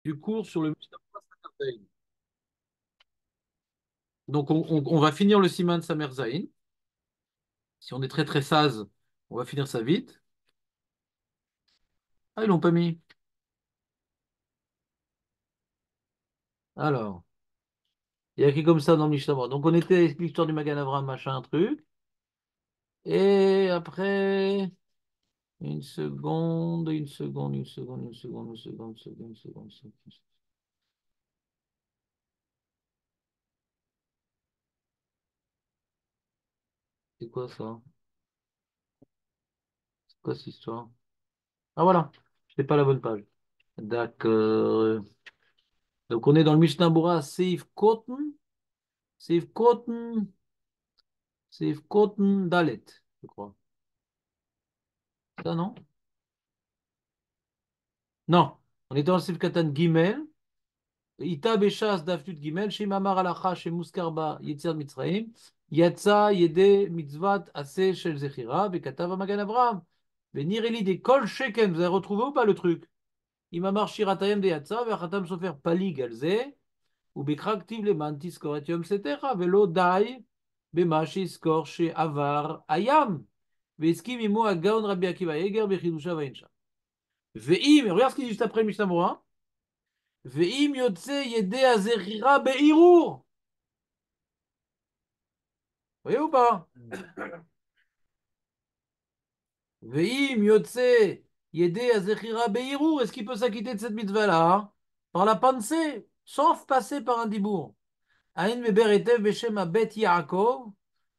du cours sur le Mishnah Berurah. Donc, on va finir le Siman Samer Zayin. Si on est très très sage, on va finir ça vite. Ah, ils l'ont pas mis. Alors, il y a écrit comme ça dans le Mishnah Berurah. Donc, on était avec l'histoire du Magan Avraham, machin, truc. Et après, une seconde, une seconde, une seconde, une seconde, une seconde, une seconde, une seconde, une seconde. C'est quoi ça? C'est quoi cette histoire? Ah, voilà. Je n'ai pas la bonne page. D'accord. Donc, on est dans le Mishnah Berurah, Seif Koten, Seif Koten, Seif Koten Dalet, je crois. Ça, non? Non. On est dans le Seif Katan Gimel. Ita Beshas Dafnut Gimel, chez Mamar Alacha, chez Muskarba, Yetzer Mitzrayim, Yatsa Yede Mitzvat Ase Shel Zechira, Bekatav Magan Avraham. Venir Eli des Kol Sheken. Vous avez retrouvé ou pas le truc? Imamar Shiratayim de Yatsa, Vechatam Sofer Pali Galze. ובקרקטיב למען תזכור את יום צאתך, ולא די במה שיזכור שעבר הים. והסכים עמו הגאון רבי עקיבא יגר בחידושיו האנשה. ואם, regarde ce qu'il dit juste après le Mishnah Berurah, ואם יוצא ידי הזכירה בערעור, voyez ou pas? ואם יוצא ידי הזכירה בערעור, est-ce qu'il peut s'acquitter de cette mitzvah-là par la pensée, sauf passer par un dibour? Aïn Beber Etev Beshem Abet Yaakov,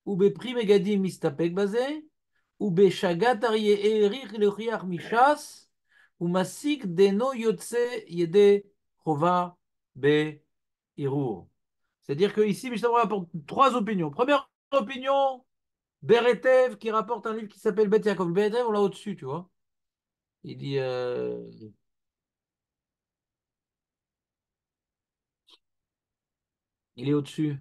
ou Bepri Megadim Mistapek Bazé, ou Beshagat Aryeh Erich Lechiach Mishas, ou Masik Deno Yotse Yede Chova Be Irur. C'est-à-dire que ici, Mishnah rapporte trois opinions. Première opinion, Beretev qui rapporte un livre qui s'appelle Bet Yaakov. Beretev, on l'a au-dessus, tu vois. Il dit, il est au-dessus.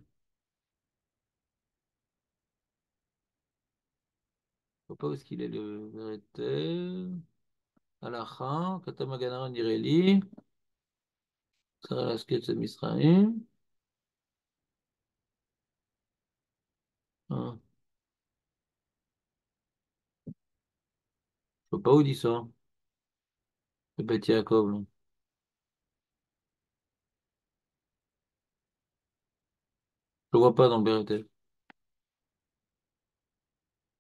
Je ne sais pas où est-ce qu'il est le Beretev. Alacha, Katamaganaran Direli. Sarah Misraïm. Ah, je sais pas où il dit ça. Le Beth Yaakov, là. Je le vois pas dans le Béretel.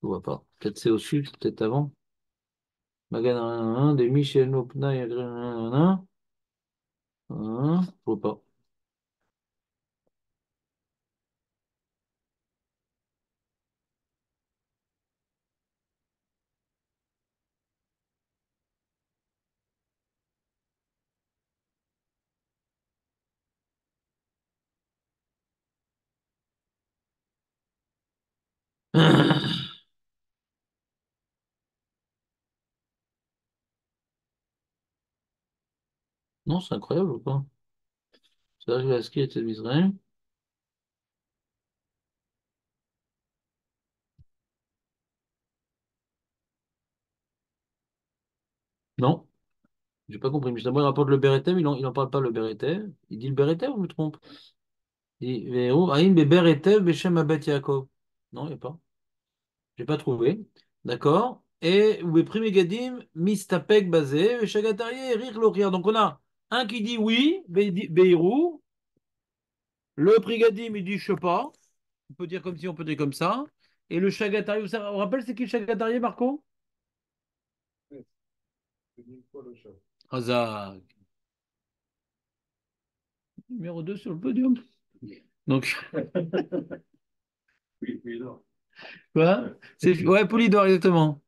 Je le vois pas. Peut-être c'est au sud, peut-être avant. Magan de Michel Nopna, je vois pas. Non, c'est incroyable ou pas? C'est vrai que la ski était Israël. Non, j'ai pas compris. Mais justement, il rapporte le Béretel, il en parle pas le Béretel. Il dit le Béretel ou je me trompe? Il dit, Aïn be Béretel, Beshem Abet Yaakov. Non, il n'y a pas. J'ai pas trouvé. D'accord. Et Megadim, Mistapek basé, Chagatarié, Rire Loria. Donc on a un qui dit oui, Beirou. Le Prigadim, il dit je sais pas. On peut dire comme si, on peut dire comme ça. Et le Chagatarié, vous rappelle c'est qui le Chagatarié, Marco? Razak. Numéro 2 sur le podium. Donc, quoi? C'est, ouais, Polydor, exactement.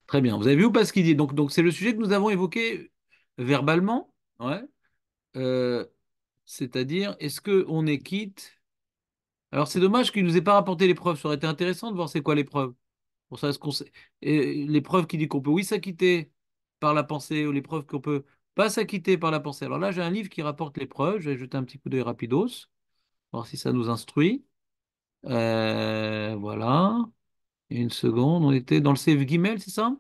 Très bien. Vous avez vu ou pas ce qu'il dit? Donc c'est le sujet que nous avons évoqué verbalement. Ouais. Euh, C'est-à-dire, est-ce qu'on est quitte? Alors, c'est dommage qu'il ne nous ait pas rapporté les preuves. Ça aurait été intéressant de voir c'est quoi les preuves. Pour ça, est-ce qu'on sait... et les preuves qui disent qu'on peut, oui, s'acquitter par la pensée ou les preuves qu'on peut pas s'acquitter par la pensée. Alors là, j'ai un livre qui rapporte les preuves. Je vais jeter un petit coup d'œil rapidos, voir si ça nous instruit. Voilà. Une seconde. On était dans le Save Gimel, c'est ça?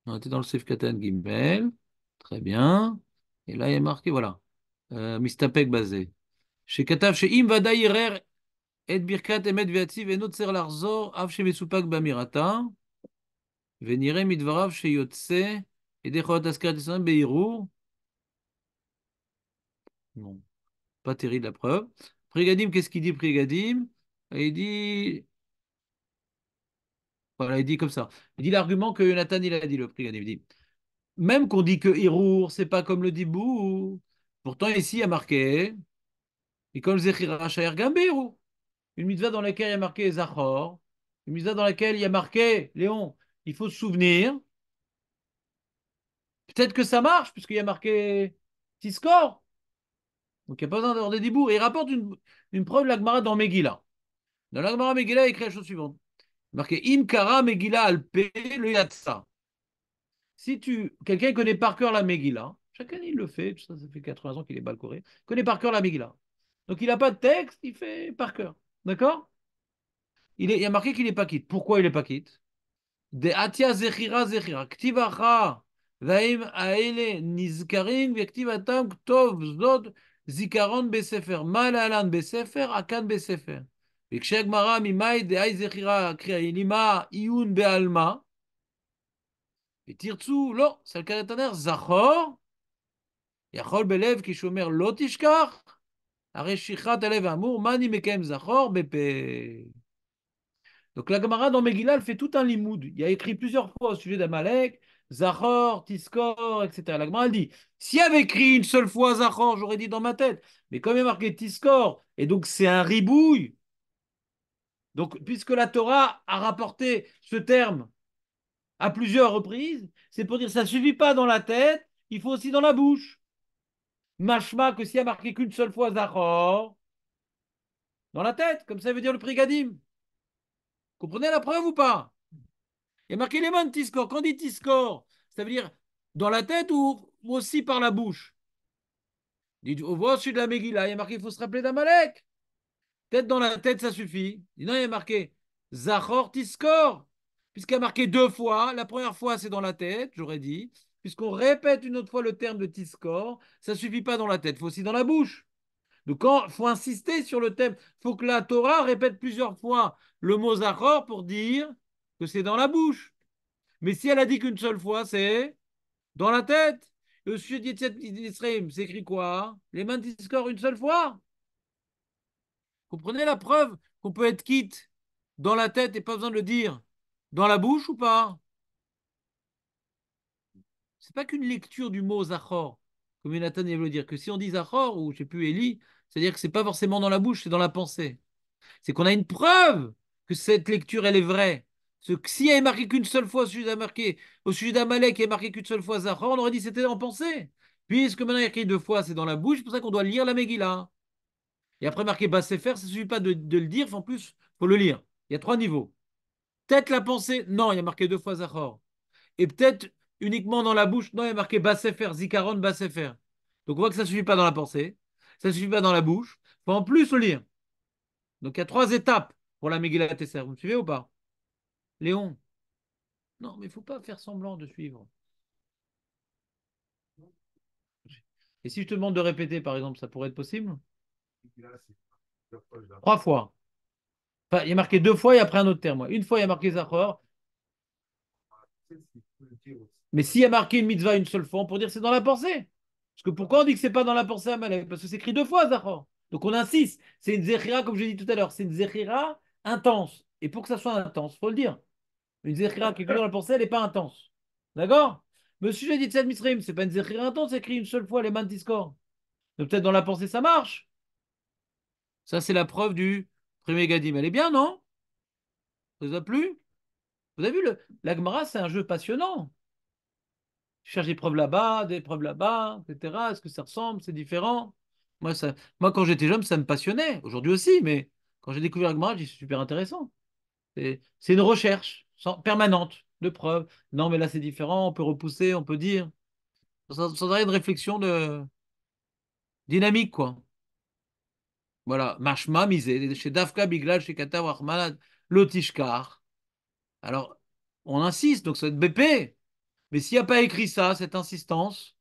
On était dans le Seif Katan Gimel. Très bien. Et là, il est marqué, voilà. Mistapek basé. Chez Katav, chez Im Vada Yirer et Birkat Emet Viatziv et Notzer Larzor, Av chez Mesupak Bamirata, Venire Midvarav chez Yotse, et Dechot Askarat Israël Beirou. Bon, pas terrible la preuve. Prigadim, qu'est-ce qu'il dit, Prigadim? Il dit, voilà, il dit comme ça. Il dit l'argument que Nathan il a dit, le Prigadim. Il dit, même qu'on dit que Hirour, c'est pas comme le Dibou, pourtant ici il y a marqué, et comme Zechira Shaer Gambeiru, une mitzvah dans laquelle il y a marqué Zachor, une mitzvah dans laquelle il y a marqué, Léon, il faut se souvenir, peut-être que ça marche, puisqu'il y a marqué Tiskor, donc il n'y a pas besoin d'avoir des Dibour. Et il rapporte une preuve de l'Agmara dans Megillah. Dans l'Agmara Megillah, il écrit la chose suivante. Marqué Im Kara Megillah Alpe le Yatsa. Si quelqu'un connaît par cœur la Megillah, chacun il le fait, ça fait 80 ans qu'il est balcoré, connaît par cœur la Megillah. Donc il n'a pas de texte, il fait par cœur. D'accord? Il y a marqué qu'il n'est pas quitte. Pourquoi il n'est pas quitte? De Atia Zechira Zechira. Ktivacha. Vaim Aele Nizkarin. Vektivatam Ktov Zdod Zikaron Besefer. Malalan Besefer. Akan Besefer. וכשהגמרא ממאי דאי זכירה קריאה אלימה עיון בעלמא, ותרצו, לא, סלקה לתנר, זכור, יכול בלב כשאומר לא תשכח, הרי שכחת הלב האמור, מה אני מקיים זכור בפה. Donc la Gemara dans Megillah, elle fait tout un limoud. Il y a écrit plusieurs fois au sujet d'Amalek, Zachor, Tiskor, etc. La Gemara, elle dit, s'il y avait écrit une seule fois Zachor, j'aurais dit dans ma tête. Mais comme il y a marqué Tiskor, et donc c'est un ribouille, donc puisque la Torah a rapporté ce terme à plusieurs reprises, c'est pour dire que ça ne suffit pas dans la tête, il faut aussi dans la bouche. Mashma que s'il y a marqué qu'une seule fois Zachor, dans la tête, comme ça veut dire le Prigadim. Comprenez la preuve ou pas? Il y a marqué les mains de Tiscor. Quand on dit Tiscor, ça veut dire dans la tête ou aussi par la bouche. On voit au-dessus de la Megillah, il y a marqué il faut se rappeler d'Amalek. Peut-être dans la tête, ça suffit. Non, il y a marqué Zachor Tiscor. Puisqu'il y a marqué deux fois. La première fois, c'est dans la tête, j'aurais dit. Puisqu'on répète une autre fois le terme de Tiscor, ça ne suffit pas dans la tête, il faut aussi dans la bouche. Donc, il faut insister sur le thème. Il faut que la Torah répète plusieurs fois le mot Zachor pour dire que c'est dans la bouche. Mais si elle a dit qu'une seule fois, c'est dans la tête. Et au sujet d'Israël, c'est écrit quoi? Les mains discordent une seule fois. Comprenez la preuve qu'on peut être quitte dans la tête et pas besoin de le dire dans la bouche ou pas? C'est pas qu'une lecture du mot Zachor, comme Jonathan veut le dire, que si on dit Zachor ou je sais plus Eli, c'est-à-dire que c'est pas forcément dans la bouche, c'est dans la pensée. C'est qu'on a une preuve que cette lecture, elle est vraie. Si elle est marquée qu'une seule fois au sujet d'Amalek, il est marqué qu'une seule fois Zachor, on aurait dit que c'était en pensée. Puisque maintenant il y a écrit deux fois, c'est dans la bouche, c'est pour ça qu'on doit lire la Megillah. Et après marqué Bassefer, ça ne suffit pas de le dire, en plus, il faut le lire. Il y a trois niveaux. Peut-être la pensée, non, il y a marqué deux fois Zachor. Et peut-être uniquement dans la bouche, non, il y a marqué Bassefer, Zikaron, Bassefer. Donc on voit que ça ne suffit pas dans la pensée, ça ne suffit pas dans la bouche, il faut en plus le lire. Donc il y a trois étapes pour la Megillah Tesser. Vous me suivez ou pas? Léon? Non, mais il ne faut pas faire semblant de suivre. Et si je te demande de répéter, par exemple, ça pourrait être possible? Trois fois. Enfin, il y a marqué deux fois et après un autre terme. Une fois, il y a marqué Zachor. Mais s'il y a marqué une mitzvah une seule fois, on pourrait dire que c'est dans la pensée. Parce que pourquoi on dit que c'est pas dans la pensée à Malek? Parce que c'est écrit deux fois Zachor. Donc on insiste. C'est une zéchira, comme j'ai dit tout à l'heure. C'est une zéchira intense. Et pour que ça soit intense, il faut le dire. Une zéchira qui est que dans la pensée, elle n'est pas intense. D'accord? Monsieur, j'ai dit Tzad Mitzrayim, c'est pas une zéchira intense, c'est écrit une seule fois les mains de Discord. Donc peut-être dans la pensée, ça marche. Ça, c'est la preuve du premier Gadim. Elle est bien, non? Ça vous a plu? Vous avez vu, la Gemara, c'est un jeu passionnant. Je cherche des preuves là-bas, des preuves là-bas, etc. Est-ce que ça ressemble? C'est différent? Moi, quand j'étais jeune, ça me passionnait. Aujourd'hui aussi, mais quand j'ai découvert la Gemara, j'ai dit c'est super intéressant. C'est une recherche permanente de preuves. Non, mais là, c'est différent. On peut repousser, on peut dire. Sans arrêt de réflexion dynamique, quoi. Voilà. Mashma, misé. Chez Dafka, Biglal, chez Kata, Wachmanad, Lotishkar. Alors, on insiste, donc ça va être BP. Mais s'il n'y a pas écrit ça, cette insistance,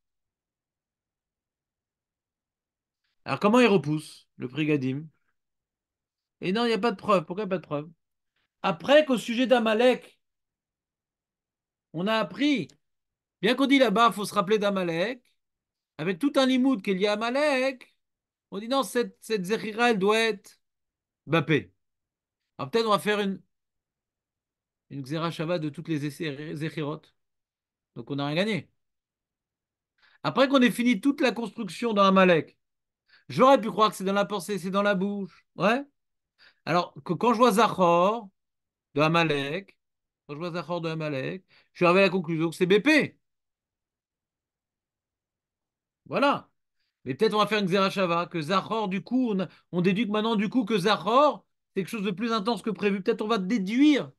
alors comment il repousse le prix Gadim? Et non, il n'y a pas de preuve. Pourquoi il n'y a pas de preuve? Après qu'au sujet d'Amalek, on a appris, bien qu'on dit là-bas, il faut se rappeler d'Amalek, avec tout un limoud qu'il y a à Amalek, on dit non, cette Zéchira, elle doit être Bappé. Alors peut-être on va faire une Xéra Shabbat de toutes les Zéchirot. Donc on n'a rien gagné. Après qu'on ait fini toute la construction dans Amalek, j'aurais pu croire que c'est dans la pensée, c'est dans la bouche. Ouais. Alors que quand je vois Zachor de Amalek, quand je vois Zachor de Amalek, je suis arrivé à la conclusion que c'est BP. Voilà. Mais peut-être on va faire une Xerashava, que Zachor, du coup, on déduit que maintenant, du coup, que Zachor, c'est quelque chose de plus intense que prévu. Peut-être on va déduire,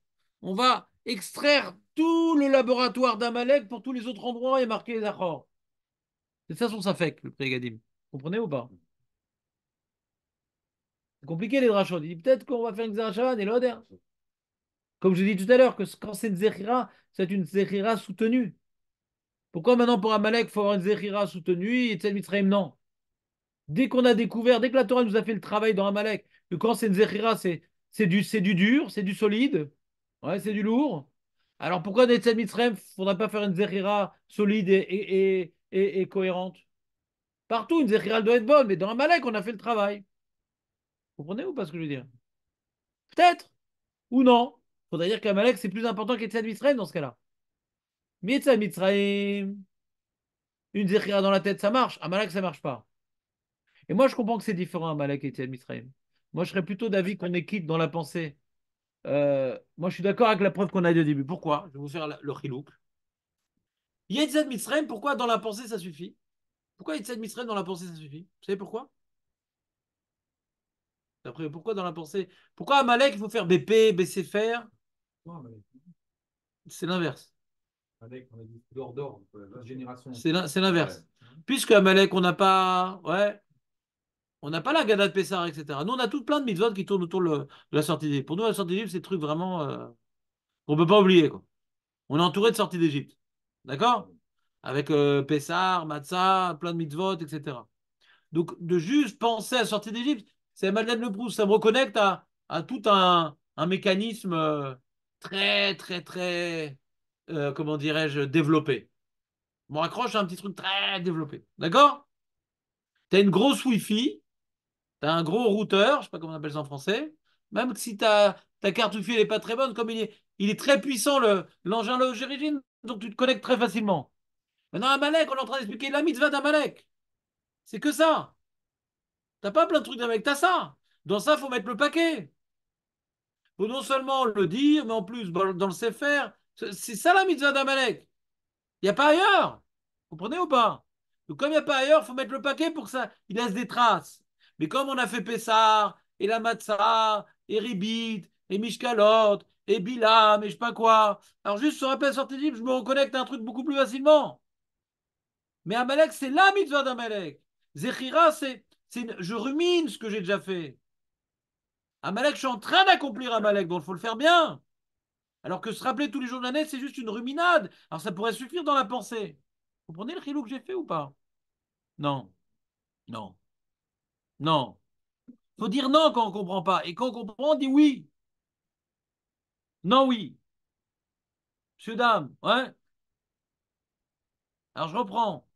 on va extraire tout le laboratoire d'Amalek pour tous les autres endroits et marquer Zachor. C'est ça son safek, le Prégadim. Vous comprenez ou pas? C'est compliqué les drachot. Il dit peut-être qu'on va faire une Xerashava des Loder. Comme je dis tout à l'heure, que quand c'est une Zechira, c'est une Zechira soutenue. Pourquoi maintenant pour Amalek, il faut avoir une Zechira soutenue et Tzel Mitzrayim, non? Dès qu'on a découvert, dès que la Torah nous a fait le travail dans Amalek, que quand c'est une Zechira, c'est du dur, c'est du solide, ouais, c'est du lourd. Alors pourquoi dans Tzad Mitzrayim, il ne faudrait pas faire une Zechira solide et cohérente? Partout, une Zechira elle doit être bonne, mais dans Amalek, on a fait le travail. Vous comprenez ou pas ce que je veux dire? Peut-être, ou non. Il faudrait dire qu'Amalek, c'est plus important qu'Etzad Mitzrayim dans ce cas-là. Mais Etzad Mitzrayim, une Zechira dans la tête, ça marche. Amalek, ça marche pas. Et moi, je comprends que c'est différent, Amalek et Etzad Mitzrayim. Moi, je serais plutôt d'avis qu'on équite dans la pensée. Moi, je suis d'accord avec la preuve qu'on a dit au début. Pourquoi? Je vais vous faire le chilouk. Yetzet Mitzrayim, pourquoi dans la pensée ça suffit? Pourquoi Yetzet Mitzrayim dans la pensée ça suffit? Vous savez pourquoi? Après, pourquoi dans la pensée? Pourquoi Amalek, il faut faire BP, BC faire? C'est l'inverse. C'est l'inverse. Puisque Amalek, on n'a pas. Ouais. On n'a pas la Gada de Pessar, etc. Nous, on a tout plein de mitzvot qui tournent autour de la sortie d'Égypte. Pour nous, la sortie d'Égypte, c'est des trucs vraiment qu'on ne peut pas oublier, quoi. On est entouré de sorties d'Égypte. D'accord? Avec Pessar, Matzah, plein de mitzvot, etc. Donc, de juste penser à sortir d'Égypte, c'est Madeleine Le Proust. Ça me reconnecte à tout un mécanisme très, très, très, comment dirais-je, développé. Je me raccroche à un petit truc très développé. D'accord? Tu as une grosse Wi-Fi, tu as un gros routeur, je sais pas comment on appelle ça en français. Même si ta carte Wi-Fi n'est pas très bonne, comme il est très puissant, l'engin origine, donc tu te connectes très facilement. Maintenant, Amalek, on est en train d'expliquer la mitzvah d'Amalek. C'est que ça. T'as pas plein de trucs d'Amalek, t'as ça. Dans ça, faut mettre le paquet. Faut non seulement le dire, mais en plus, dans le Sefer. C'est ça la mitzvah d'Amalek. Il n'y a pas ailleurs. Vous comprenez ou pas? Donc, comme il n'y a pas ailleurs, il faut mettre le paquet pour que ça il laisse des traces. Mais comme on a fait Pessar, et la Matzah, et Ribit, et Mishkalot, et Bilam, et je sais pas quoi. Alors, juste sur rappel sortie libre, je me reconnecte à un truc beaucoup plus facilement. Mais Amalek, c'est la mitzvah d'Amalek. Zechira, je rumine ce que j'ai déjà fait. Amalek, je suis en train d'accomplir Amalek, donc il faut le faire bien. Alors que se rappeler tous les jours de l'année, c'est juste une ruminade. Alors ça pourrait suffire dans la pensée. Vous comprenez le chilou que j'ai fait ou pas? Non, non, non. Faut dire non quand on comprend pas. Et quand on comprend, on dit oui. Non, oui. Monsieur, dame, ouais. Alors je reprends.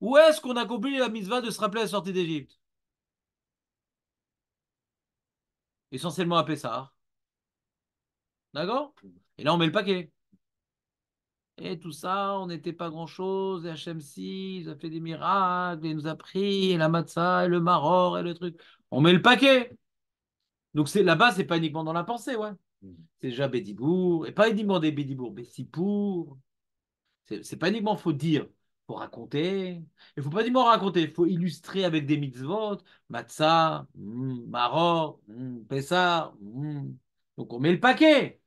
Où est-ce qu'on accomplit la mitzvah de se rappeler la sortie d'Égypte? Essentiellement à Pessah. D'accord? Et là, on met le paquet. Et tout ça, on n'était pas grand-chose. Et HMC, il a fait des miracles, il nous a pris, et la matzah, et le maror, et le truc. On met le paquet. Donc là-bas, c'est pas uniquement dans la pensée, ouais. C'est déjà Bédibourg, et pas uniquement des Bédibourg, Bessipour. C'est pas uniquement faut dire, faut raconter. Il faut pas uniquement raconter, il faut illustrer avec des mitzvot, matzah, maror, pessah. Donc on met le paquet.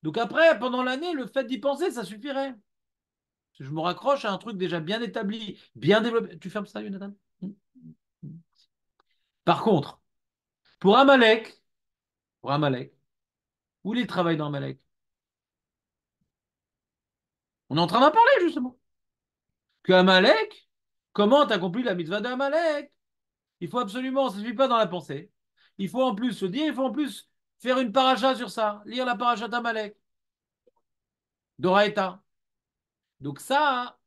Donc après, pendant l'année, le fait d'y penser, ça suffirait. Je me raccroche à un truc déjà bien établi, bien développé. Tu fermes ça, Jonathan? Par contre, pour Amalek, où il est le travail dans Amalek? On est en train d'en parler, justement. Que Amalek, comment tu accomplis la mitzvah d'Amalek? Il faut absolument, ça ne suffit pas dans la pensée. Il faut en plus se dire, il faut en plus faire une paracha sur ça, lire la paracha d'Amalek, d'Oraïta. Donc ça,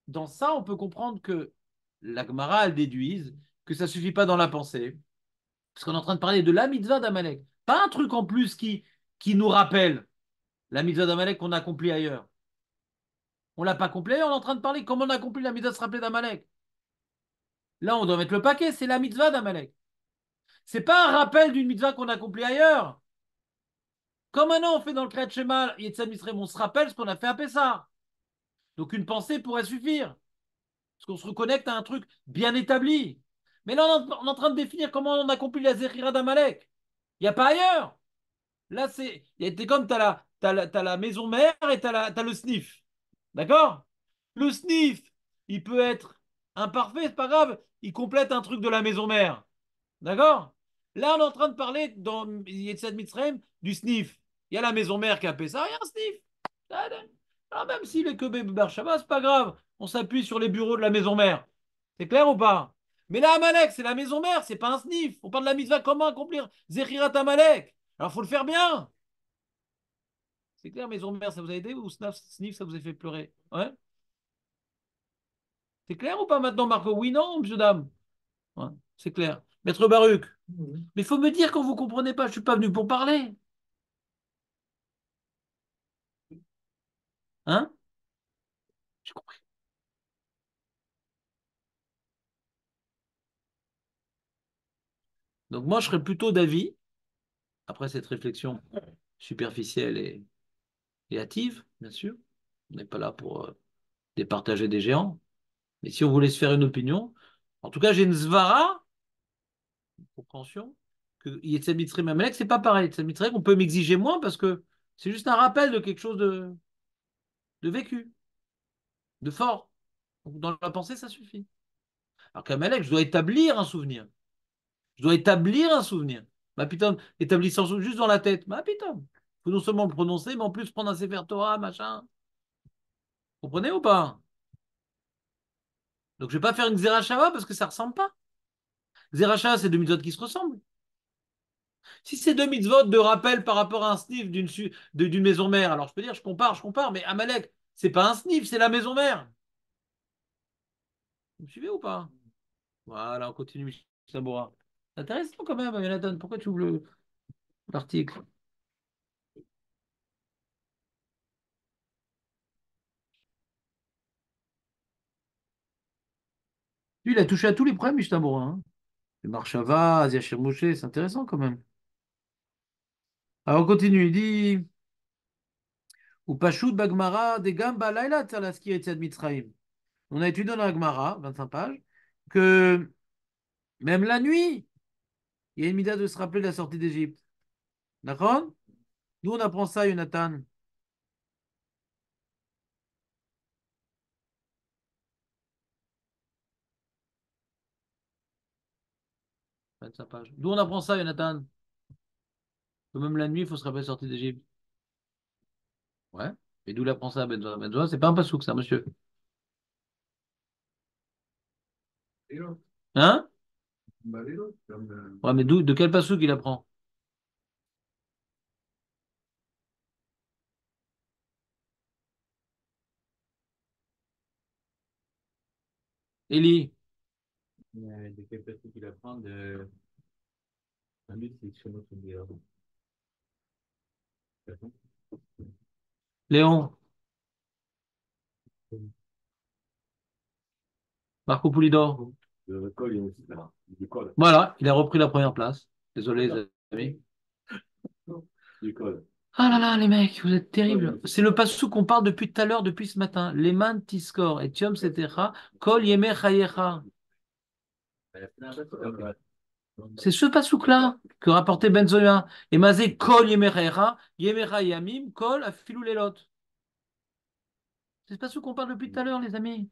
dans ça, on peut comprendre que la Gemara, elle déduise que ça ne suffit pas dans la pensée, parce qu'on est en train de parler de la mitzvah d'Amalek. Pas un truc en plus qui nous rappelle la mitzvah d'Amalek qu'on a accomplie ailleurs. On ne l'a pas accomplie ailleurs, on est en train de parler comment on a accompli la mitzvah de se rappeler d'Amalek. Là, on doit mettre le paquet, c'est la mitzvah d'Amalek. C'est pas un rappel d'une mitzvah qu'on a accomplie ailleurs. Comme maintenant on fait dans le Kriyat Shema, Yetzat Mitzrayim, on se rappelle ce qu'on a fait à Pessah. Donc une pensée pourrait suffire. Parce qu'on se reconnecte à un truc bien établi. Mais là, on est en train de définir comment on accomplit la Zechira d'Amalek. Il n'y a pas ailleurs. Là, c'est comme t'as la maison mère et t'as le sniff. D'accord? Le sniff, il peut être imparfait, c'est pas grave. Il complète un truc de la maison mère. D'accord? Là, on est en train de parler dans Yetzat Mitzrayim du sniff. Il y a la maison mère qui a fait ça, il y a un sniff. Alors, même s'il est que bébé Barshaba, c'est pas grave. On s'appuie sur les bureaux de la maison mère. C'est clair ou pas? Mais là, Amalek, c'est la maison mère, c'est pas un sniff. On parle de la mitzvah, comment accomplir Zechirat Amalek. Alors, faut le faire bien. C'est clair, maison mère, ça vous a aidé ou sniff, ça vous a fait pleurer? Ouais? C'est clair ou pas maintenant, Marco? Oui, non, monsieur, dame? Ouais, c'est clair. Maître Baruch. Mais il faut me dire quand vous comprenez pas, je suis pas venu pour parler. Hein? J'ai compris. Donc moi, je serais plutôt d'avis, après cette réflexion superficielle et hâtive, bien sûr, on n'est pas là pour départager des géants, mais si on voulait se faire une opinion, en tout cas, j'ai une svara, une compréhension, que Yetzirah Mitzrayim et Amalek, c'est pas pareil. Yetzirah Mitzrayim, on peut m'exiger moins parce que c'est juste un rappel de quelque chose de vécu, de fort. Donc, dans la pensée, ça suffit. Alors qu'Amalek, je dois établir un souvenir. Je dois établir un souvenir. Ma putain, établir un souvenir juste dans la tête. Ma putain. Il faut non seulement le prononcer, mais en plus prendre un Sefer Torah, machin. Vous comprenez ou pas? Donc je vais pas faire une Xerashava parce que ça ressemble pas. Xerashava, c'est deux mitzvot qui se ressemblent. Si c'est deux mitzvot de rappel par rapport à un sniff d'une maison mère, alors je peux dire, je compare, mais Amalek, c'est pas un sniff, c'est la maison mère. Vous me suivez ou pas? Voilà, on continue, Sabora. Intéressant quand même, Jonathan. Pourquoi tu ouvres l'article? Lui, il a touché à tous les problèmes, Mishnah-Bora, hein. Le Marshava, Asia Moshe, c'est intéressant quand même. Alors on continue, il dit ou Pashut Bagmara de Gamba Laila Tzalaski et Mitzraim. On a étudié dans la Gemara, 25 pages, que même la nuit, il y a une mida de se rappeler de la sortie d'Égypte. D'accord? Nous, on apprend ça, Jonathan. 25 pages. D'où on apprend ça, Jonathan? Que même la nuit, il faut se rappeler de la sortie d'Égypte. Ouais. Et d'où il apprend ça, Benzoa? Benzoa, c'est pas un pasouk, ça, monsieur. Hein? Ouais, mais de quel pasouk il apprend? Élie. De quel pasouk il apprend de... Léon. Marco Poulidor. Voilà, il a repris la première place. Désolé, les amis. Ah là là, les mecs, vous êtes terribles. C'est le passou qu'on parle depuis tout à l'heure, depuis ce matin. Leman Tiskor, et Tiom Setecha, Kol Yemer Chayecha. C'est ce passouk-là que rapportait Benzoya. Et Mazé Kol Yemer Chayecha, Yemer Yamim, Kol Afilou Lelot. C'est ce passouk qu'on parle depuis tout à l'heure, les amis.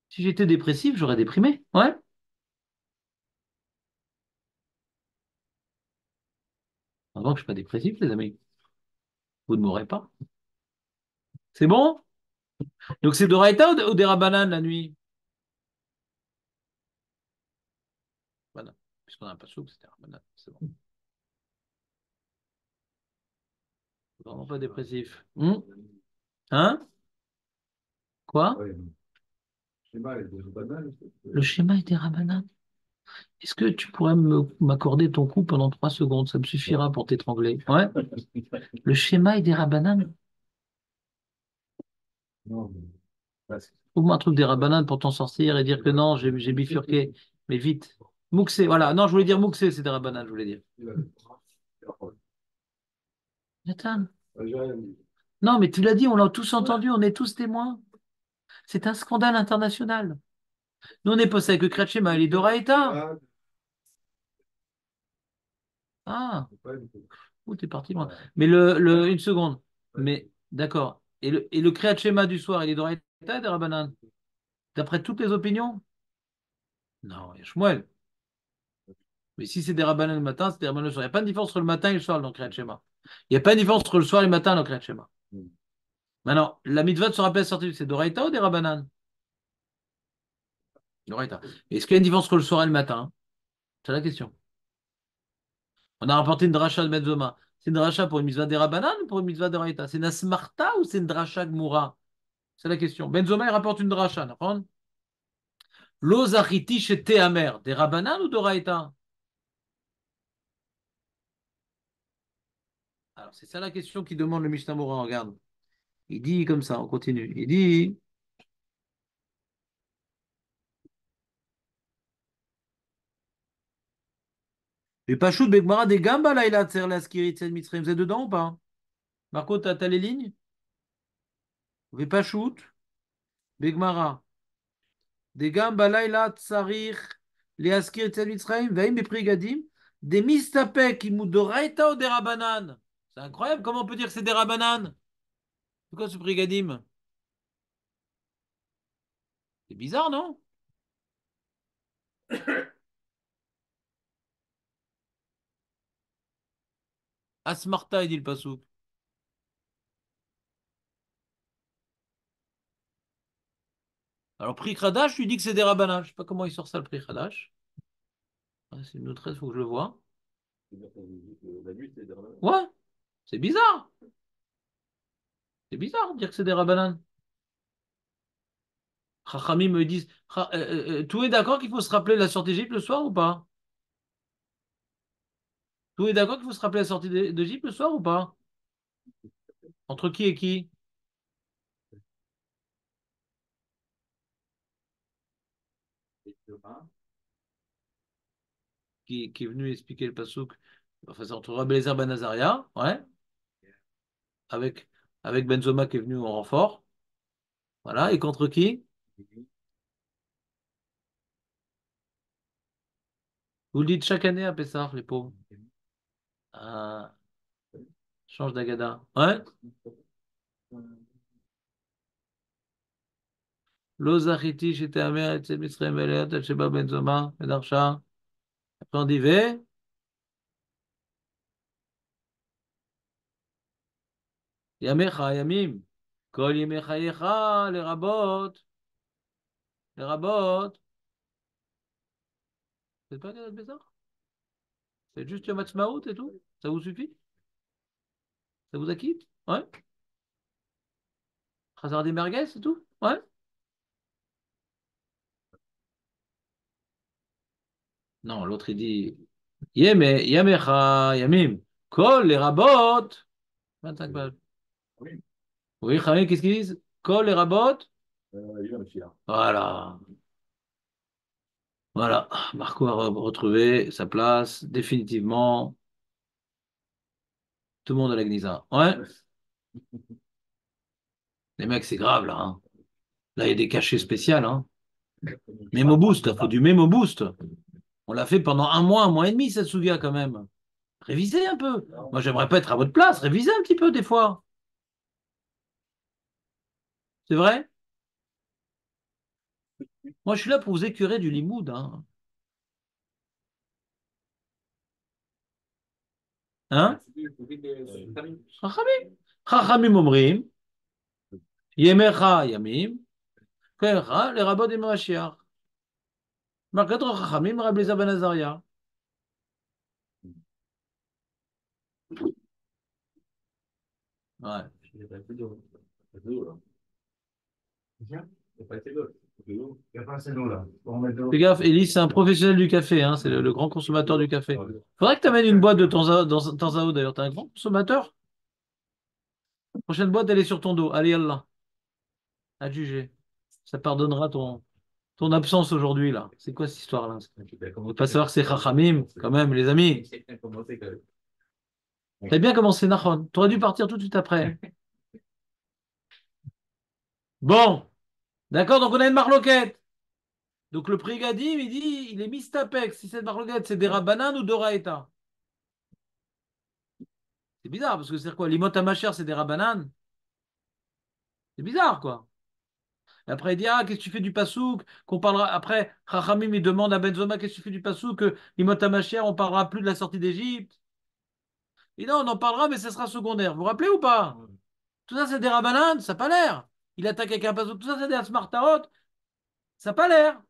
Si j'étais dépressif, j'aurais déprimé. Ouais. Heureusement que je ne suis pas dépressif, les amis. Vous ne mourrez pas. C'est bon? Donc c'est d'Oraïta ou des Rabbanan la nuit? Voilà. Puisqu'on a un passouk, c'était Rabbanan. C'est bon. Vraiment pas dépressif. Hein? Quoi? Le schéma était Rabbanan. Est-ce que tu pourrais m'accorder ton cou pendant 3 secondes? Ça me suffira pour t'étrangler. Ouais? Le schéma est des Rabbanan. Trouve-moi un truc des Rabbanan pour t'en sortir et dire que non, j'ai bifurqué. Mais vite. Mouxé, voilà. Non, je voulais dire Mouxé, c'est des Rabbanan, je voulais dire. Attends. Non, mais tu l'as dit, on l'a tous entendu, on est tous témoins. C'est un scandale international. Nous, on est posé avec le Kretschema, il est d'Oraïta. Ah, où t'es parti loin. Mais une seconde. Mais d'accord. Et le Kriyat Shema du soir, il est d'Oraïta et des Rabbanan? D'après toutes les opinions? Non, il y a Shmuel. Mais si c'est des Rabbanan le matin, c'est des Rabbanan le soir. Il n'y a pas de différence entre le matin et le soir dans le Kriyat Shema. Il n'y a pas de différence entre le soir et le matin dans le Kriyat Shema. Maintenant, la mitzvah de se rappeler la sortie, c'est d'Oraïta ou des Rabbanan? D'Oraïta. Est-ce qu'il y a une différence entre le soir et le matin? C'est la question. On a rapporté une dracha de Metzoma. C'est une dracha pour une mitzvah des Rabbanan ou pour une mitzvah d'Oraïta? C'est une asmarta ou c'est une dracha gmoura? C'est la question. Benzoma, il rapporte une dracha. D'accord? Lo zachiti chez Tehamer, des Rabbanan ou d'Oraïta? Alors, c'est ça la question qui demande le Mishnah Moura. Regarde. Il dit comme ça, on continue. Il dit les Pachout Begmara des Gamba Laïla Tser la Skirit Sed Mitzrayim. Vous êtes dedans ou pas? Marco, t'as les lignes? Les Pachout Begmara des Gamba Laïla Tsarir les Askirit Sed Mitzrayim. Vaim Beprigadim. Des Mistapek Imou d'Oraïta ou des Rabbanan? C'est incroyable. Comment on peut dire que c'est des Rabbanan? C'est quoi ce Prigadim? C'est bizarre, non? Asmarta, il dit le Passouk. Alors, prix Kradash, lui dit que c'est des rabbins. Je sais pas comment il sort ça, le prix Kradash. Ah, c'est une autre, il faut que je le vois. Ouais, c'est bizarre. C'est bizarre de dire que c'est des rabbins. Chachamim me disent, tout est d'accord qu'il faut se rappeler la sortie d'Égypte le soir ou pas? Tout est d'accord qu'il faut se rappeler la sortie d'Égypte le soir ou pas? Entre qui et qui? Qui est venu expliquer le pasouk? Enfin, c'est entre Rabbi Eliezer Ben Azaria, ouais, avec, avec Benzoma qui est venu en renfort. Voilà, et contre qui? Vous le dites chaque année à Pessah, les pauvres. Ah, change d'agada. Ouais? Lo zachiti j'étais amer etzel Mitzrayim ve'elot el sheba ben zoma medarsha. Après on dit ve, yamecha yamim. Kol yemechayecha les rabot. Les rabot. C'est pas Gadat Bézard? C'est juste Yom Ha'atzmaut et tout? Ça vous suffit? Ça vous acquitte? Ouais? Chazar des merguez c'est tout? Ouais? Non, l'autre il dit yamecha yamim. Kol les rabot. 25 balles. Oui, Khalil, qu'est-ce qu'ils disent? Kol les rabot. Voilà. Voilà, Marco a retrouvé sa place définitivement. Tout le monde à la Gnisa. Ouais, les mecs, c'est grave là, hein. Là, il y a des cachets spéciaux, hein. Mémo Boost, il faut du Mémo Boost. On l'a fait pendant un mois et demi, cette Suga quand même. Révisez un peu. Moi, j'aimerais pas être à votre place. Révisez un petit peu des fois. C'est vrai? Moi, je suis là pour vous écurer du limoud, hein. Hein? Chachamim. Chachamim omrim, yemecha yamim, kecha, les rabbins des Mashiach. Marquet Chachamim, Rabbi Eliezer ben Azaria. Ouais. Fais gaffe, Elie, c'est un professionnel du café, hein, c'est le grand consommateur du café. Faudrait que tu amènes une boîte de temps à autre d'ailleurs. T'es un grand consommateur? La prochaine boîte, elle est sur ton dos. Allez, Allah, à juger. Ça pardonnera ton absence aujourd'hui, là. C'est quoi cette histoire-là? On ne peut pas savoir que c'est Chachamim, quand même, les amis. T'as bien commencé, Nahon. T'aurais dû partir tout de suite après. Bon, d'accord, donc on a une marloquette. Donc le prix Gadim, il dit, il est mistapek. Si cette marloquette, c'est des Rabbanan ou d'Oraïta. C'est bizarre, parce que c'est quoi? L'imot Amacher, c'est des Rabbanan. C'est bizarre, quoi. Et après, il dit, ah, qu'est-ce que tu fais du pasouk? Qu'on parlera. Après, Chachamim, il demande à Benzoma, qu'est-ce que tu fais du pasouk? Que l'imot Amacher, on parlera plus de la sortie d'Égypte. Et non, on en parlera, mais ça sera secondaire. Vous vous rappelez ou pas? Tout ça, c'est des Rabbanan, ça n'a pas l'air. Il attaque avec un pasouk. Tout ça, c'est des Asmartaot, ça n'a pas l'air.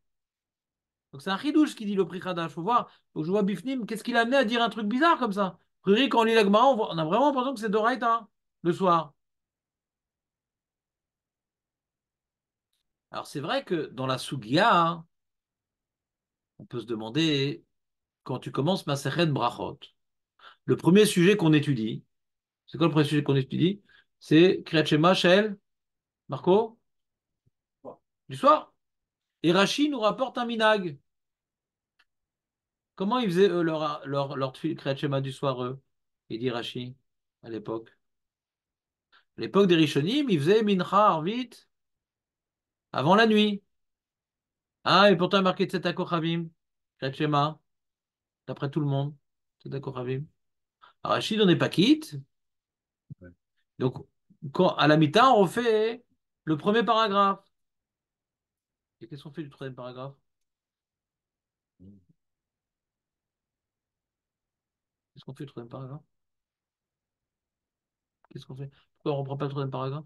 Donc c'est un chidouche qui dit le prix Khadash. Faut voir. Faut que je vois Bifnim, qu'est-ce qu'il a amené à dire un truc bizarre comme ça? Priori, quand on lit la Gemara, on a vraiment l'impression que c'est Doraïta, le soir. Alors c'est vrai que dans la Sugia, hein, on peut se demander, quand tu commences Masechet Brachot, le premier sujet qu'on étudie, c'est quoi le premier sujet qu'on étudie? C'est Kriyat Shema Shel, Marco, du soir. Et Rashi nous rapporte un minag. Comment ils faisaient eux, leur Kriyat Shema du soir, eux? Il dit Rashi, à l'époque. À l'époque des Rishonim, ils faisaient Mincha Arvit avant la nuit. Ah, et pourtant, il y a marqué Tzedakot Kochavim, Kriyat Shema, d'après tout le monde. Tzedakot Kochavim. Rachid, on n'est pas quitte. Donc, à la mi-temps, on refait le premier paragraphe. Et qu'est-ce qu'on fait du troisième paragraphe? Qu'est-ce qu'on fait du troisième paragraphe? Qu'est-ce qu'on fait? Pourquoi on ne reprend pas le troisième paragraphe?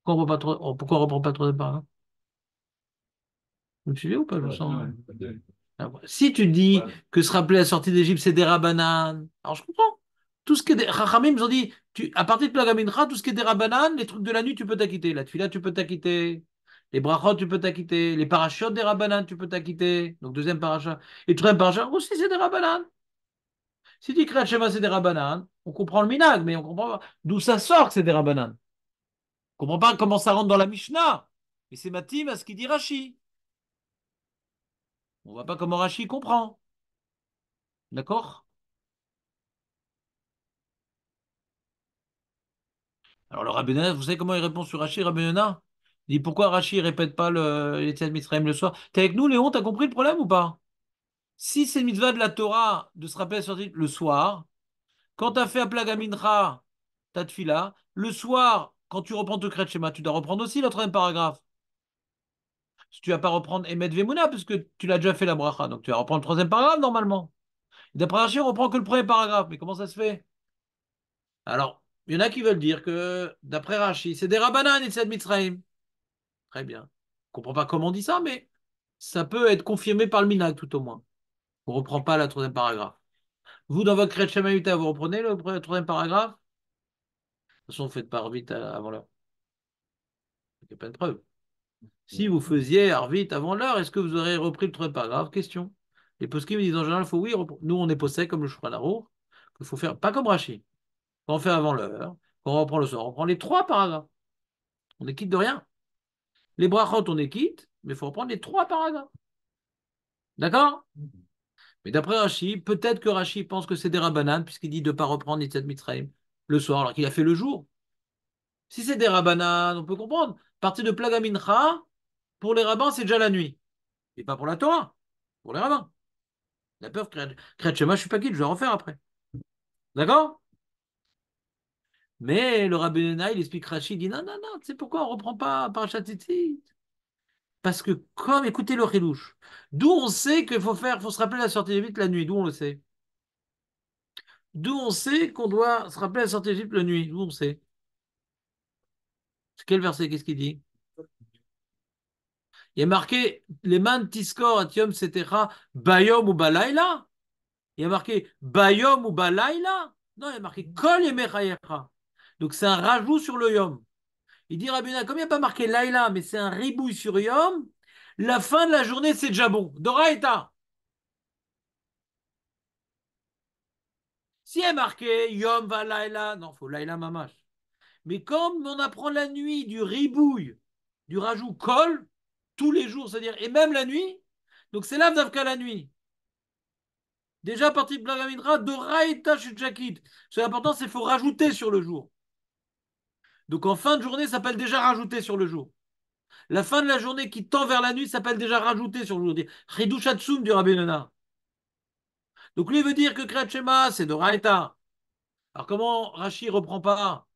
Pourquoi on reprend pas le troisième paragraphe? Vous me suivez ou pas? Je me sens. Si tu dis que se rappeler la sortie d'Égypte, c'est des rabbanan, alors je comprends. Tout ce qui est des Chachamim, ils ont dit, à partir de Plagamincha, tout ce qui est des rabbanan, les trucs de la nuit, tu peux t'acquitter. La tefila, tu peux t'acquitter. Les brachot, tu peux t'acquitter. Les parachutes des rabbanan, tu peux t'acquitter. Donc, deuxième paracha. Et troisième paracha, aussi, c'est des rabbanan. Si tu dis Kriyat Shema, c'est des rabbanan, on comprend le minag, mais on comprend pas d'où ça sort que c'est des rabbanan. On comprend pas comment ça rentre dans la Mishnah. Et c'est Matim à ce qu'il dit Rashi. On voit pas comment Rashi comprend. D'accord? Alors le Rabbi Yonah, vous savez comment il répond sur Rashi, Rabbi Yonah? Il dit pourquoi Rashi ne répète pas les Tzad Mitzrayim le soir? T'es avec nous, Léon, t'as compris le problème ou pas? Si c'est une mitzvah de la Torah de se rappeler la sortie le soir, quand t'as fait un Plaga Mincha, ta tefila, le soir, quand tu reprends ton Kriyat Shema, tu dois reprendre aussi le troisième paragraphe. Si tu vas pas reprendre Emet Vemuna, parce que tu l'as déjà fait la bracha, donc tu vas reprendre le troisième paragraphe normalement. D'après Rashi, on reprend que le premier paragraphe, mais comment ça se fait? Alors, il y en a qui veulent dire que, d'après Rashi, c'est des Rabbanan et Tzad Mitzrayim. Très bien. Je ne comprends pas comment on dit ça, mais ça peut être confirmé par le Minag, tout au moins. On ne reprend pas la troisième paragraphe. Vous, dans votre Kriyat Shema Yuta, vous reprenez le troisième paragraphe? De toute façon, vous ne faites pas Arvit avant l'heure. Il n'y a pas de preuve. Si vous faisiez Arvit avant l'heure, est-ce que vous aurez repris le troisième paragraphe? Question. Les poskim me disent en général, il faut oui, nous on est possède comme le Shulchan Aruch, qu'il faut faire, pas comme Rashi. Quand on fait avant l'heure, quand on reprend le soir, on reprend les trois paragraphes. On est quitte de rien. Les brachot, on est quitte, mais il faut reprendre les trois paragraphes. D'accord? Mais d'après Rashi, peut-être que Rashi pense que c'est des rabbanan, puisqu'il dit de ne pas reprendre Nitzat Mitzrayim le soir, alors qu'il a fait le jour. Si c'est des rabbanan, on peut comprendre. Partir de Plaga Mincha, pour les rabbins, c'est déjà la nuit. Et pas pour la Torah, pour les rabbins. La peur, Kriyat Shema, je suis pas quitte, je vais refaire après. D'accord? Mais le Rabbi Yonah, il explique Rashi, il dit non, non, non, tu sais pourquoi on ne reprend pas Parashat Tzitzit? Parce que, comme, écoutez le Khilouche, d'où on sait qu'il faut se rappeler la sortie d'Égypte la nuit, d'où on le sait? D'où on sait qu'on doit se rappeler la sortie d'Égypte la nuit. D'où on sait. C'est quel verset? Qu'est-ce qu'il dit? Il y a marqué les man tiskor atiom cetera bayom ou balayla. Il y a marqué bayom ou balayla. Non, il y a marqué kol yemechayecha. Donc c'est un rajout sur le yom. Il dit Rabbi, comme il n'y a pas marqué laïla, mais c'est un ribouille sur yom, la fin de la journée c'est déjà bon. Doraïta. Si il y a marqué yom va laïla, non, faut laïla mamash. Mais comme on apprend la nuit du ribouille, du rajout kol, tous les jours, c'est-à-dire, et même la nuit, donc c'est là qu'à la nuit. Déjà, à partir de Blagamindra, Doraïta Shutchakit. C'est important, c'est qu'il faut rajouter sur le jour. Donc en fin de journée, ça s'appelle déjà rajouter sur le jour. La fin de la journée qui tend vers la nuit s'appelle déjà rajouter sur le jour. Chidushatsum du Rabbi Nona. Donc lui veut dire que Kriyat Shema, c'est Doraïta. Alors comment Rashi reprend pas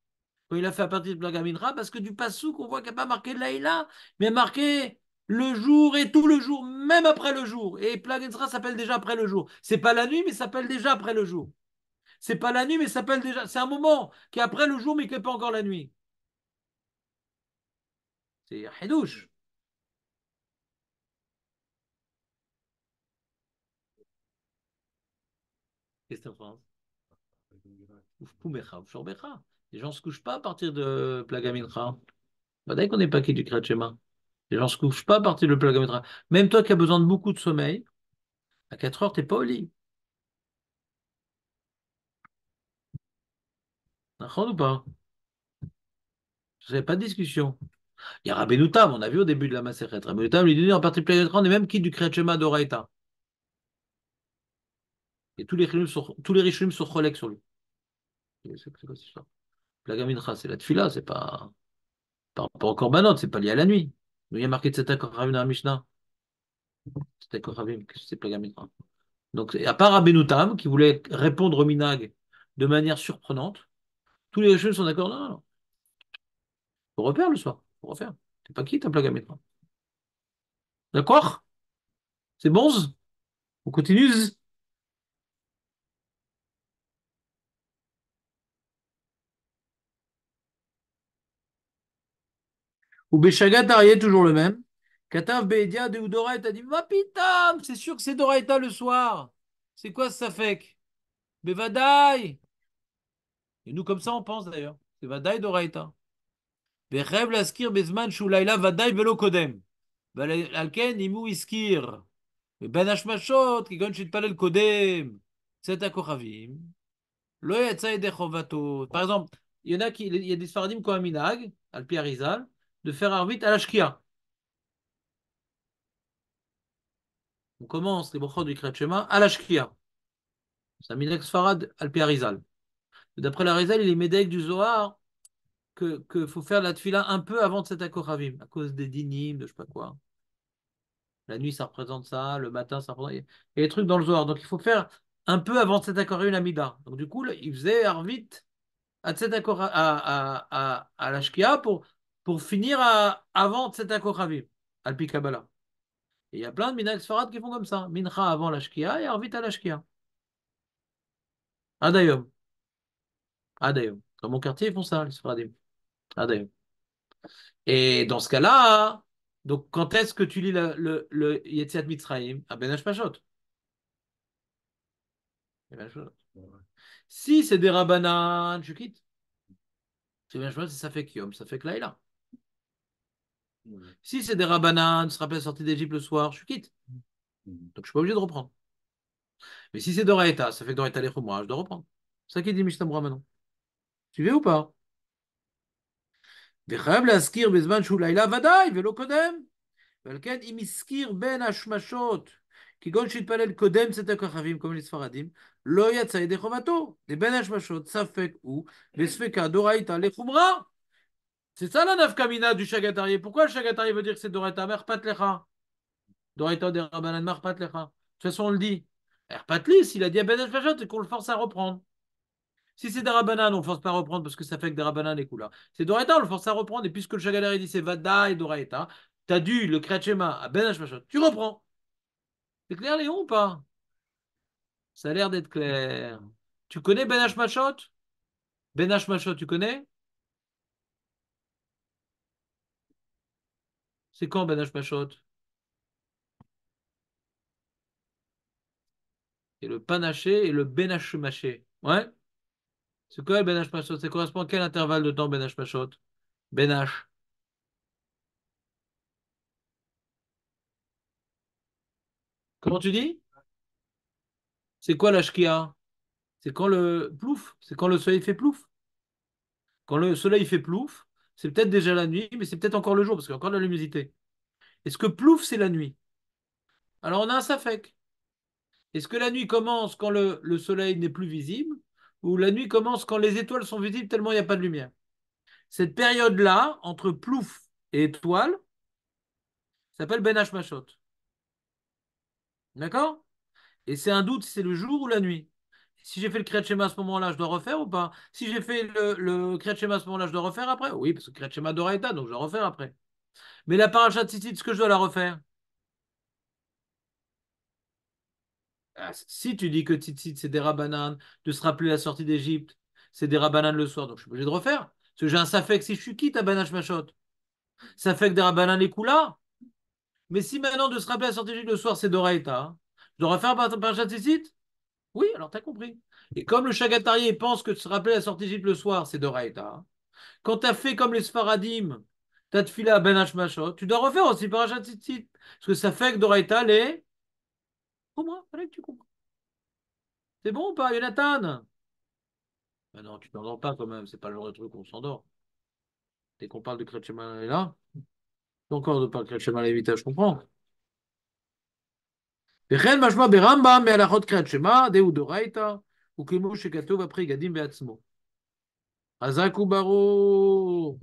quand il a fait à partir de Blagamindra? Parce que du Passouk, on voit qu'il n'y a pas marqué Laïla, mais marqué le jour et tout le jour, même après le jour. Et Plaginsra s'appelle déjà après le jour. C'est pas la nuit, mais s'appelle déjà après le jour. C'est pas la nuit, mais ça s'appelle déjà. C'est un moment qui est après le jour, mais qui n'est pas encore la nuit. C'est Hidouche. Qu'est-ce que tu penses? Les gens ne se couchent pas à partir de Plagamincha. Bah, dès qu'on n'est pas qui du Kriyat Shema. Les gens ne se couchent pas à partir de Plagamincha. Même toi qui as besoin de beaucoup de sommeil, à 4 heures, tu n'es pas au lit. D'accord ou pas? Vous n'avez pas de discussion. Il y a Rabbeinu Tam, on a vu au début de la Maseret. Rabbeinu Tam lui dit en partie de Plagamincha, on est même qui du Kriyat Shema d'Oraïta. Et tous les Rishonim sont relègues sur lui. C'est quoi cette histoire? Plagamincha, c'est la tfila, c'est pas. Par rapport au korbanot, c'est pas lié à la nuit. Il y a marqué Tzedakah Koravim dans la Mishnah. Tzedakah Koravim, qu'est-ce que c'est Plagamincha? Donc, à part Rabbeinu Tam, qui voulait répondre au minag de manière surprenante, tous les jeunes sont d'accord. Non, non, non. Faut refaire le soir. Faut refaire. T'es pas qui ta Plagamincha? D'accord? C'est bon? On continue? Ou Beshagat Arié, toujours le même. Katav Beedia de Udoraï, t'as dit, ma pitam, c'est sûr que c'est Doraïta le soir. C'est quoi ce safek? Bevadaï. Et nous, comme ça, on pense d'ailleurs. C'est Vadaï Doraïta. וחייב להזכיר בזמן שהוא לילה ודאי ולא קודם. ועל כן אם הוא הזכיר בין השמשות, כגון שהתפלל קודם, צאת הכוכבים, לא יצא ידי חובתו. Par exemple, il y a des Sfaradim qui ont un minag, al pi Arizal, de faire arvit à la shkia. On commence les brochot du Kriyat Shema à la shkia. C'est un minag Sfarad al pi Arizal. D'après l'Arizal, il est médecin du Zohar que faut faire la tfila un peu avant de cet akochavim, à cause des dinim, de je sais pas quoi. La nuit, ça représente ça. Le matin, ça représente. Il y a des trucs dans le Zohar. Donc, il faut faire un peu avant cet accord une amida. Donc, du coup, là, il faisait Arvit à cet accord à la Shkia pour finir avant cet accord Raviv, Alpi Kabbalah. Et il y a plein de Minag Sfarad qui font comme ça. Mincha avant la Shkia et Arvit à la Shkia. Adayom. Adayom. Dans mon quartier, ils font ça, les Sfaradim. Adayom. Et dans ce cas-là, donc, quand est-ce que tu lis le Yetziat Mitzrayim? À Ben Hashpashot. Si c'est des Rabbanan, je quitte. C'est bien, c'est ça fait Kiyom, ça fait que Laïla. Si c'est des Rabbanan, se rappelle la sortie d'Égypte le soir, je quitte. Donc je suis pas obligé de reprendre. Mais si c'est Doraïta, ça fait que Doraïta les moi, je dois reprendre. C'est ça qui dit Mishtabra maintenant. Tu veux ou pas? וחייב להזכיר בזמן שהוא לילה ודאי ולא קודם. ועל כן אם הזכיר בין השמשות כגון שהתפלל קודם צאת הכוכבים כל מיני ספרדים לא יצא ידי חובתו לבין השמשות ספק הוא וספקה דורייתא לחומרה. C'est ça la nafkamina du Shagatari. Pourquoi le Shagatari veut dire que c'est Doraita Merpat Lecha? Doraita de Rabbanan Merpat Lecha. De toute façon, on le dit. Erpatli, s'il a dit à Ben Fajot, et qu'on le force à reprendre. Si c'est des Rabbanan, on ne force pas à reprendre parce que ça fait que des Rabbanan les coups là. C'est Doraita, on le force à reprendre. Et puisque le Shagatari dit c'est Vada et Doraita, tu as dû le Kriyat à Ben Fajot. Tu reprends. C'est clair, Léon, ou pas? Ça a l'air d'être clair. Tu connais Ben Hashmashot? Ben Hashmashot, tu connais? C'est quand Ben Hashmashot? Et le panaché et le Ben Hashmaché. Ouais? C'est quoi le Ben Hashmashot? Ça correspond à quel intervalle de temps Ben Hashmashot? Ben Hash. Comment tu dis? C'est quoi la Shkia? C'est quand le plouf? C'est quand le soleil fait plouf? Quand le soleil fait plouf, c'est peut-être déjà la nuit, mais c'est peut-être encore le jour, parce qu'il y a encore de la luminosité. Est-ce que plouf, c'est la nuit? Alors on a un safek. Est-ce que la nuit commence quand le soleil n'est plus visible, ou la nuit commence quand les étoiles sont visibles tellement il n'y a pas de lumière? Cette période-là, entre plouf et étoile, s'appelle Ben Hashmashot. D'accord? Et c'est un doute si c'est le jour ou la nuit. Si j'ai fait le Kriyat Shema à ce moment-là, je dois refaire ou pas? Si j'ai fait le Kriyat Shema à ce moment-là, je dois refaire après? Oui, parce que Kriyat Shema d'Oraïta, donc je dois refaire après. Mais la paracha de Tzitzit, est-ce que je dois la refaire? Ah, si tu dis que Tzitzit, c'est des rabbanan, de se rappeler la sortie d'Égypte, c'est des rabbanan le soir, donc je suis obligé de refaire. Parce que j'ai un safek si je suis quitte à Banash Machot. Safek des rabbanan les Kula. Mais si maintenant de se rappeler la sortie d'Égypte le soir, c'est d'Oraïta, hein, je dois refaire paracha de Tzitzit? Oui, alors t'as compris. Et comme le Chagatarié pense que de se rappeler la sortie d'Égypte le soir, c'est d'Oraïta, hein, quand tu as fait comme les Sfaradim, t'as de fila à Ben Hashmashot, tu dois refaire aussi Parashat Tzitzit. Parce que ça fait que d'Oraïta, les. Comprends, fallait que tu comprends. C'est bon ou pas, Jonathan? Ah non, tu t'endors pas quand même, c'est pas le genre de truc où on s'endort. Dès qu'on parle de Kretschmann est là, encore de parler de Kretschmann Levita, je comprends. וכן משמע ברמב"ם מהלכות קריאת שמע, דהו דאורייתא, וכמו שכתוב בפרי גדים בעצמו. חזק וברור.